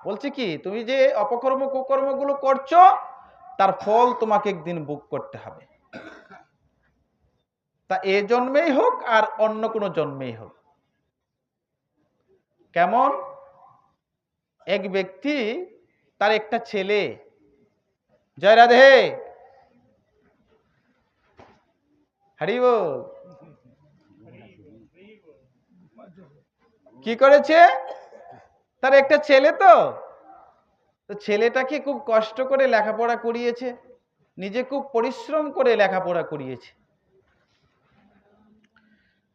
বলছে কি, তুমি যে অপকর্ম কুকর্মগুলো করছো তার ফল তোমাকে একদিন ভোগ করতে হবে, তা এ জন্মেই হোক আর অন্য কোনো জন্মেই হোক। কেমন? এক ব্যক্তি, তার একটা ছেলে, জয় রাধে, হরি বল, কি করেছে, তার একটা ছেলে, তো ছেলেটাকে খুব কষ্ট করে লেখাপড়া করিয়েছে, নিজে খুব পরিশ্রম করে লেখাপড়া করিয়েছে।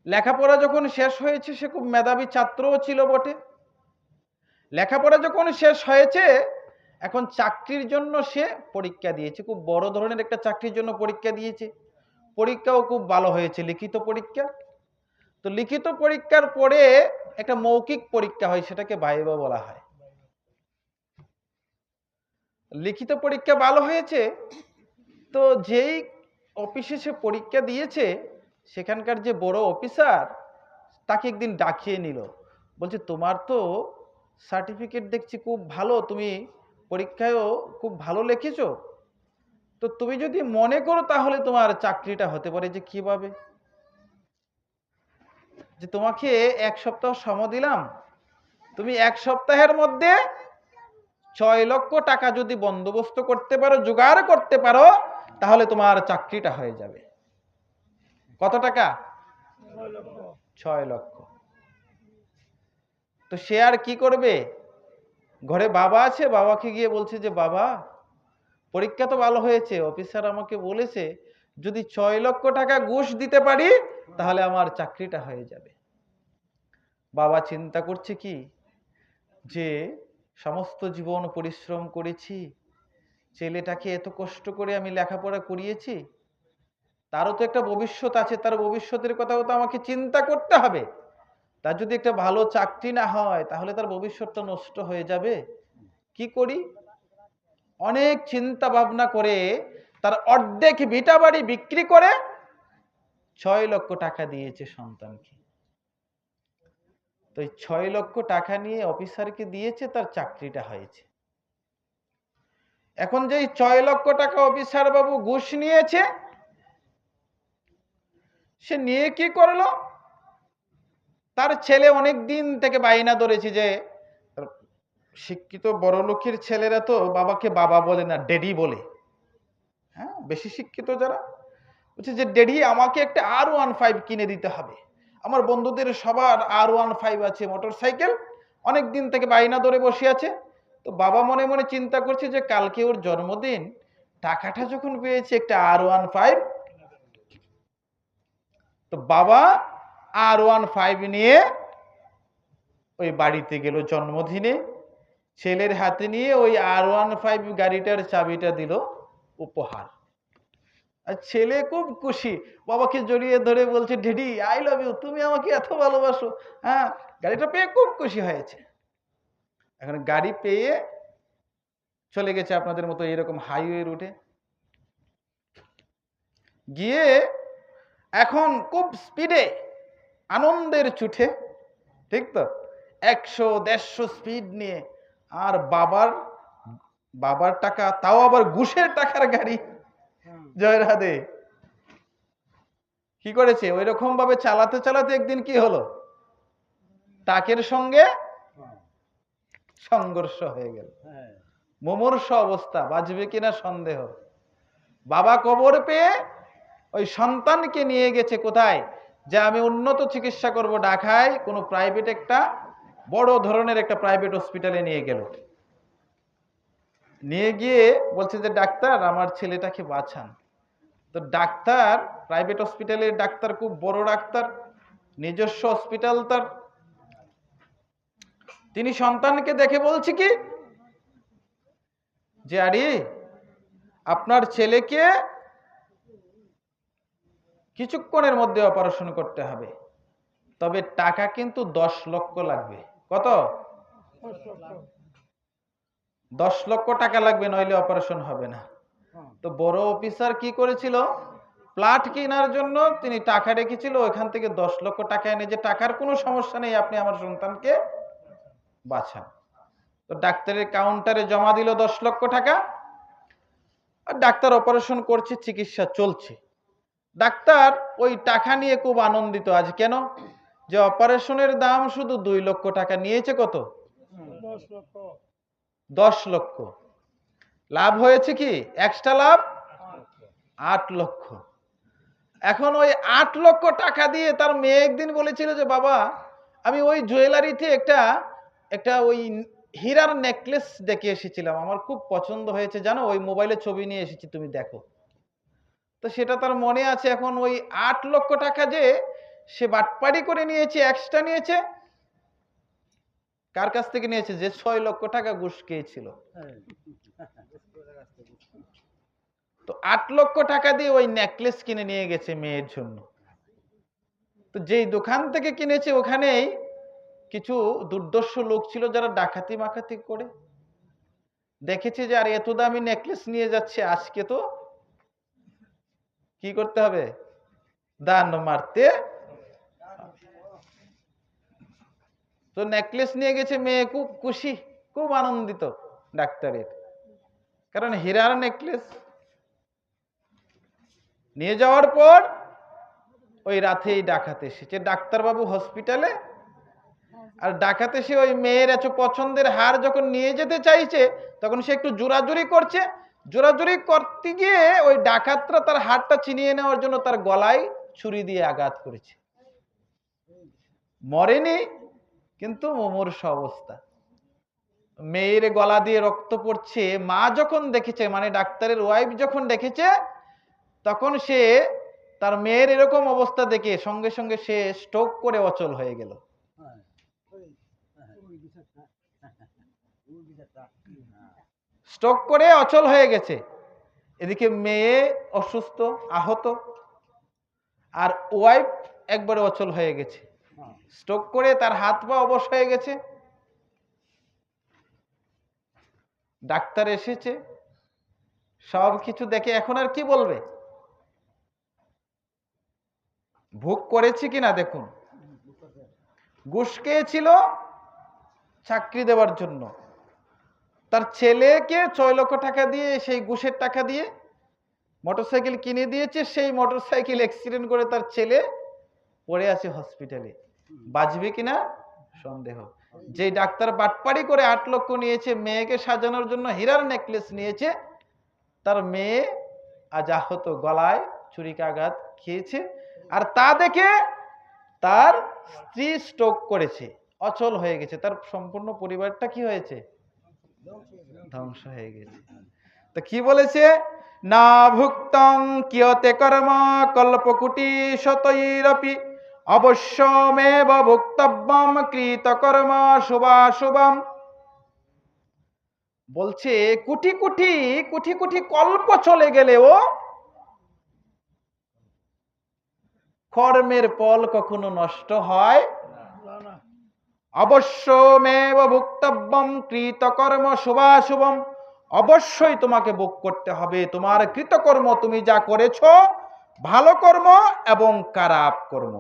লেখাপড়া যখন শেষ হয়েছে, সে খুব মেধাবী ছাত্রও ছিল বটে। লেখাপড়া যখন শেষ হয়েছে, এখন চাকরির জন্য সে পরীক্ষা দিয়েছে, খুব বড় ধরনের একটা চাকরির জন্য পরীক্ষা দিয়েছে। পরীক্ষাও খুব ভালো হয়েছে, লিখিত পরীক্ষা। তো লিখিত পরীক্ষার পরে একটা মৌখিক পরীক্ষা হয়, সেটাকে ভাইভা বলা হয়। লিখিত পরীক্ষা ভালো হয়েছে, তো যেই অফিসে সে পরীক্ষা দিয়েছে, সেখানকার যে বড় অফিসার তাকে একদিন ডাকিয়ে নিল। বলছে, তোমার তো সার্টিফিকেট দেখছি খুব ভালো, তুমি পরীক্ষায়ও খুব ভালো লিখেছো, তো তুমি যদি মনে করো তাহলে তোমার চাকরিটা হতে পারে। যে কিভাবে? যে তোমাকে 1 সপ্তাহ সময় দিলাম, তুমি 1 সপ্তাহের মধ্যে 6 লক্ষ টাকা যদি বন্দোবস্ত করতে পারো, জোগাড় করতে পারো, তাহলে তোমার চাকরিটা হয়ে যাবে। কত টাকা? 6 লক্ষ। তো সে আর কি করবে, ঘরে বাবা আছে, বাবাকে গিয়ে বলছে যে বাবা, পরীক্ষা তো ভালো হয়েছে, অফিসার আমাকে বলেছে যদি 6 লক্ষ টাকা ঘুষ দিতে পারি তাহলে আমার চাকরিটা হয়ে যাবে। বাবা চিন্তা করছে কি, যে সমস্ত জীবন পরিশ্রম করেছি, ছেলেটাকে এত কষ্ট করে আমি লেখাপড়া করিয়েছি, তারও তো একটা ভবিষ্যৎ আছে, তার ভবিষ্যতের কথাও তো আমাকে চিন্তা করতে হবে। তার যদি একটা ভালো চাকরি না হয় তাহলে তার ভবিষ্যৎটা নষ্ট হয়ে যাবে। কি করি? অনেক চিন্তা ভাবনা করে তার অর্ধেক ভিটা বাড়ি বিক্রি করে 6 লক্ষ টাকা দিয়েছে সন্তানকে। তো 6 লক্ষ টাকা নিয়ে অফিসারকে দিয়েছে, তার চাকরিটা হয়েছে। এখন যে 6 লক্ষ টাকা অফিসার বাবু ঘুষ নিয়েছে, সে নিয়ে কি করলো, তার ছেলে অনেক দিন থেকে বায়না ধরেছে যে, শিক্ষিত বড় লোকের ছেলেরা তো বাবাকে বাবা বলে না, ড্যাডি বলে। হ্যাঁ, বেশি শিক্ষিত যারা বলছে যে ড্যাডি আমাকে একটা R15 কিনে দিতে হবে। আমার বন্ধুদের সবার R15 আছে, মোটর সাইকেল, অনেক দিন থেকে বায়না ধরে বসে আছে। তো বাবা মনে মনে চিন্তা করছে যে কালকে ওর জন্মদিন, টাকাটা যখন পেয়েছে একটা R15, তো বাবা R15 নিয়ে ওই বাড়িতে গেল জন্মদিনে, ছেলের হাতে নিয়ে ওই R15 গাড়িটার চাবিটা দিল উপহার। আর ছেলে খুব খুশি, বাবাকে জড়িয়ে ধরে বলছে, ড্যাডি আই লাভ ইউ, তুমি আমাকে এত ভালোবাসো। হ্যাঁ, গাড়িটা পেয়ে খুব খুশি হয়েছে। এখন গাড়ি পেয়ে চলে গেছে আপনাদের মতো এরকম হাইওয়ে রুটে, গিয়ে এখন খুব স্পিডে, আনন্দের ছুটে, ঠিক তো, 100-150 স্পিড নিয়ে, আর বাবার টাকা, তাও আবার ঘুষের টাকার গাড়ি, জয় রাধে, কি করেছে, ওই রকম ভাবে চালাতে চালাতে একদিন কি হলো, ট্রাকের সঙ্গে সংঘর্ষ হয়ে গেল। মুমূর্ষ অবস্থা, বাঁচবে কিনা সন্দেহ। বাবা কবর পেয়ে ওই সন্তানকে নিয়ে গেছে কোথায়, যে আমি উন্নত চিকিৎসা করব ঢাকায় কোনো প্রাইভেট, একটা বড় ধরনের একটা প্রাইভেট হসপিটালে নিয়ে গেল। নিয়ে গিয়ে বলছে যে ডাক্তার আমার ছেলেটাকে বাঁচান। তো ডাক্তার, প্রাইভেট হসপিটালের ডাক্তার খুব বড় ডাক্তার, নিজস্ব হসপিটাল তার, তিনি সন্তানকে দেখে বলছে কি, যে আরে আপনার ছেলেকে কিছুক্ষণের মধ্যে অপারেশন করতে হবে, তবে টাকা কিন্তু 10 লক্ষ লাগবে। কত? 10 লক্ষ টাকা লাগবে, নইলে অপারেশন হবে না। তো বড় অফিসার কি করেছিল, প্লট কেনার জন্য তিনি টাকা রেখেছিল, ওইখান থেকে 10 লক্ষ টাকা এনে, যে টাকার কোনো সমস্যা নেই, আপনি আমার সন্তানকে বাঁচান। তো ডাক্তারের কাউন্টারে জমা দিল 10 লক্ষ টাকা, আর ডাক্তার অপারেশন করছে, চিকিৎসা চলছে। ডাক্তার ওই টাকা নিয়ে খুব আনন্দিত আজ। কেন? যে অপারেশনের দাম শুধু 2 লক্ষ টাকা, নিয়েছে কত? 10 লক্ষ। লাভ হয়েছে কি? এক্সট্রা লাভ 8 লক্ষ। এখন ওই 8 লক্ষ টাকা দিয়ে তার মেয়ে একদিন বলেছিল যে বাবা, আমি ওই জুয়েলারিতে একটা ওই হীরার নেকলেস দেখে এসেছিলাম, আমার খুব পছন্দ হয়েছে, জানো, ওই মোবাইলে ছবি নিয়ে এসেছি, তুমি দেখো। তো সেটা তার মনে আছে। এখন ওই 8 লক্ষ টাকা যে সে বাটপাড়ি করে নিয়েছে, এক্সট্রা নিয়েছে, কার কাছ থেকে নিয়েছে? যে 6 লক্ষ টাকা ঘুষ খেয়েছিল। তো 8 লক্ষ টাকা দিয়ে ওই নেকলেস কিনে নিয়ে গেছে মেয়ের জন্য। তো যেই দোকান থেকে কিনেছে ওখানেই কিছু দুর্দর্শ লোক ছিল যারা ডাকাতি মাকাতি করে দেখেছে যে আর এত দামি নেকলেস নিয়ে যাচ্ছে, আজকে তো কি করতে হবে? দান মারতে। তো নেকলেস নিয়ে গেছে, মেয়ে খুব খুশি, খুব আনন্দিত ডাক্তারের, কারণ হীরার নেকলেস নিয়ে যাওয়ার পর ওই রাতেই ডাকাত এসেছে। ডাক্তারবাবু হসপিটালে, আর ডাকাত এসে ওই মেয়ের এত পছন্দের হার যখন নিয়ে যেতে চাইছে, তখন সে একটু জোরাজুরি করছে। জোরাজুরি করতে গিয়ে ওই ডাকাতরা তার হারটা ছিনিয়ে নেওয়ার জন্য তার গলায় ছুরি দিয়ে আঘাত করেছে। মরেনি, কিন্তু মুমূর্ষু অবস্থা, মেয়ের গলা দিয়ে রক্ত পড়ছে। মা যখন দেখেছে, মানে ডাক্তারের ওয়াইফ যখন দেখেছে, তখন সে তার মেয়ের এরকম অবস্থা দেখে সঙ্গে সঙ্গে সে স্ট্রোক করে অচল হয়ে গেল। স্ট্রোক করে অচল হয়ে গেছে। এদিকে মেয়ে অসুস্থ, আহত, আর ওয়াইফ একবারে অচল হয়ে গেছে, স্ট্রোক করে তার হাত পা অবশ হয়ে গেছে। ডাক্তার এসেছে, সব কিছু দেখে এখন আর কি বলবে? ভোগ করেছে কিনা দেখুন। ঘুষ খেয়েছিল চাকরি দেওয়ার জন্য, তার ছেলেকে 6 লক্ষ টাকা দিয়ে, সেই ঘুষের টাকা দিয়ে মোটরসাইকেল কিনে দিয়েছে। সেই মোটরসাইকেল অ্যাক্সিডেন্ট করে তার ছেলে পড়ে আছে হসপিটালে। বাঁচবে কিনা সন্দেহ। যে ডাক্তার বাটপাড়ি করে 8 লক্ষ নিয়েছে, মেয়েকে সাজানোর জন্য হীরার নেকলেস নিয়েছে, তার মেয়ে আজ আহত, গলায় ছুরিকাঘাত খেয়েছে। আর তা দেখে তার স্ত্রী স্ট্রোক করেছে, অচল হয়ে গেছে, তার সম্পূর্ণ পরিবারটা কি হয়েছে? ধ্বংস হয়ে গেছে। তো কি বলেছে? না ভুক্তং কিয়তে কর্ম কল্পকুটি শতৈরপি অবশ্যমেব ভুক্তব্যম কৃতকর্ম শুভাশুভম। বলছে কোটি কোটি কোটি কোটি কল্প চলে গেলেও কর্মের ফল কখনো নষ্ট হয় না। অবশ্যমেব ভুক্তব্যম কৃতকর্ম শুভাশুভম। অবশ্যই তোমাকে ভোগ করতে হবে তোমার কৃতকর্ম, তুমি যা করেছো, ভালো কর্ম এবং খারাপ কর্ম।